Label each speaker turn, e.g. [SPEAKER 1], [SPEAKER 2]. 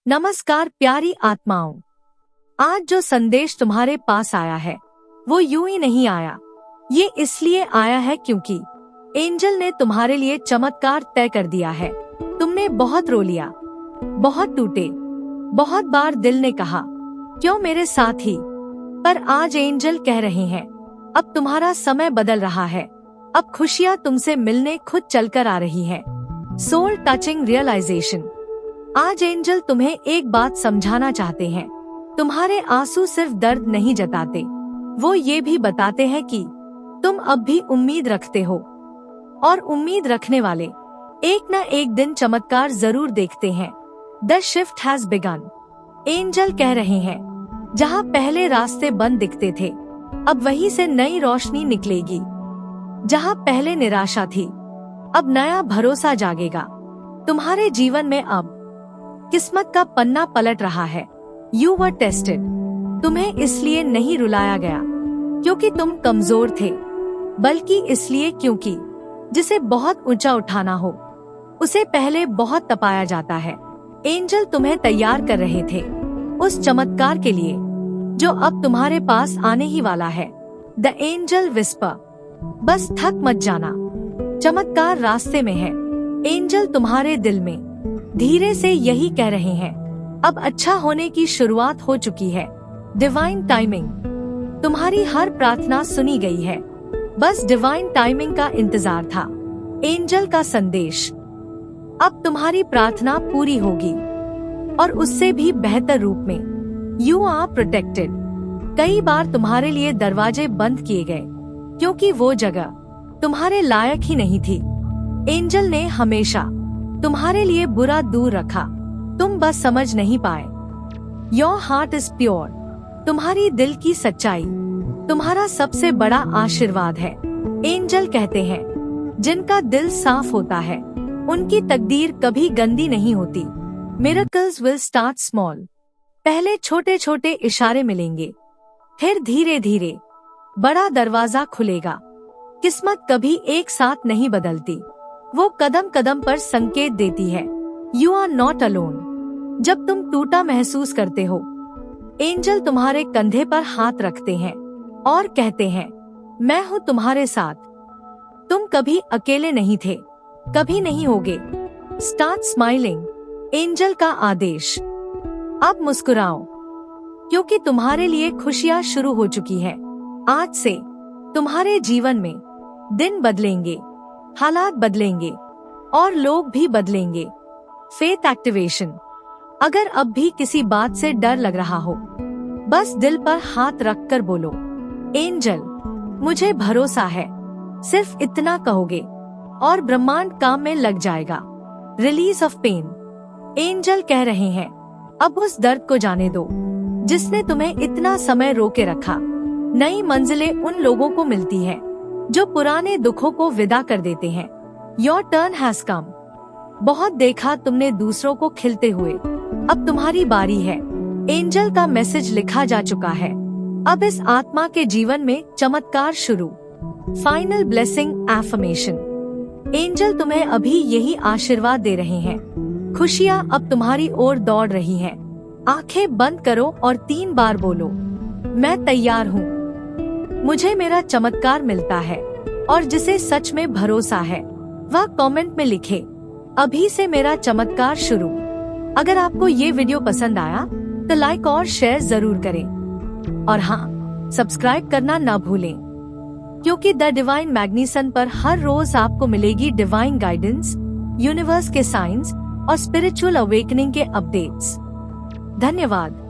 [SPEAKER 1] नमस्कार प्यारी आत्माओं। आज जो संदेश तुम्हारे पास आया है वो यूं ही नहीं आया। ये इसलिए आया है क्योंकि एंजल ने तुम्हारे लिए चमत्कार तय कर दिया है। तुमने बहुत रो लिया, बहुत टूटे, बहुत बार दिल ने कहा क्यों मेरे साथ ही। पर आज एंजल कह रहे हैं अब तुम्हारा समय बदल रहा है। अब खुशियाँ तुमसे मिलने खुद चलकर आ रही है। Soul touching realization. आज एंजल तुम्हें एक बात समझाना चाहते हैं। तुम्हारे आंसू सिर्फ दर्द नहीं जताते, वो ये भी बताते हैं कि तुम अब भी उम्मीद रखते हो, और उम्मीद रखने वाले एक न एक दिन चमत्कार जरूर देखते हैं। The shift has begin. Angel कह रहे हैं जहाँ पहले रास्ते बंद दिखते थे, अब वहीं से नई रोशनी निकलेगी। जहाँ पहले निराशा थी, अब नया भरोसा जागेगा। तुम्हारे जीवन में अब किस्मत का पन्ना पलट रहा है। You were tested. तुम्हें इसलिए नहीं रुलाया गया क्योंकि तुम कमजोर थे, बल्कि इसलिए क्योंकि जिसे बहुत ऊंचा उठाना हो उसे पहले बहुत तपाया जाता है। एंजल तुम्हें तैयार कर रहे थे उस चमत्कार के लिए जो अब तुम्हारे पास आने ही वाला है। The angel whisper. बस थक मत जाना, चमत्कार रास्ते में है। एंजल तुम्हारे दिल में धीरे से यही कह रहे हैं अब अच्छा होने की शुरुआत हो चुकी है। Divine timing. तुम्हारी हर प्रार्थना सुनी गई है, बस डिवाइन टाइमिंग का इंतजार था। एंजल का संदेश, अब तुम्हारी प्रार्थना पूरी होगी, और उससे भी बेहतर रूप में। You are protected. कई बार तुम्हारे लिए दरवाजे बंद किए गए क्योंकि वो जगह तुम्हारे लायक ही नहीं थी। एंजल ने हमेशा तुम्हारे लिए बुरा दूर रखा, तुम बस समझ नहीं पाए। Your heart is pure. तुम्हारी दिल की सच्चाई तुम्हारा सबसे बड़ा आशीर्वाद है। एंजल कहते हैं जिनका दिल साफ होता है उनकी तकदीर कभी गंदी नहीं होती। Miracles will start small. पहले छोटे छोटे इशारे मिलेंगे, फिर धीरे धीरे बड़ा दरवाजा खुलेगा। किस्मत कभी एक साथ नहीं बदलती, वो कदम कदम पर संकेत देती है। You are not alone. जब तुम टूटा महसूस करते हो, एंजल तुम्हारे कंधे पर हाथ रखते हैं और कहते हैं मैं हूँ तुम्हारे साथ। तुम कभी अकेले नहीं थे, कभी नहीं होगे। Start smiling. एंजल का आदेश, अब मुस्कुराओ क्योंकि तुम्हारे लिए खुशियाँ शुरू हो चुकी है। आज से तुम्हारे जीवन में दिन बदलेंगे, हालात बदलेंगे और लोग भी बदलेंगे। Faith activation. अगर अब भी किसी बात से डर लग रहा हो, बस दिल पर हाथ रख कर बोलो एंजल मुझे भरोसा है। सिर्फ इतना कहोगे और ब्रह्मांड काम में लग जाएगा। Release of pen. एंजल कह रहे हैं अब उस दर्द को जाने दो जिसने तुम्हें इतना समय रोके रखा। नई मंजिलें उन लोगों को मिलती हैं जो पुराने दुखों को विदा कर देते हैं। Your turn has come. बहुत देखा तुमने दूसरों को खिलते हुए, अब तुम्हारी बारी है। एंजल का मैसेज लिखा जा चुका है, अब इस आत्मा के जीवन में चमत्कार शुरू। Final blessing affirmation. एंजल तुम्हें अभी यही आशीर्वाद दे रहे हैं। खुशियाँ अब तुम्हारी ओर दौड़ रही हैं। आंखें बंद करो और 3 बार बोलो मैं तैयार हूँ। मुझे मेरा चमत्कार मिलता है, और जिसे सच में भरोसा है वह कमेंट में लिखे अभी से मेरा चमत्कार शुरू। अगर आपको ये वीडियो पसंद आया तो लाइक और शेयर जरूर करें, और हाँ, सब्सक्राइब करना ना भूलें, क्योंकि द डिवाइन मैग्नीसन पर हर रोज आपको मिलेगी डिवाइन गाइडेंस, यूनिवर्स के साइंस और स्पिरिचुअल अवेकनिंग के अपडेट्स। धन्यवाद।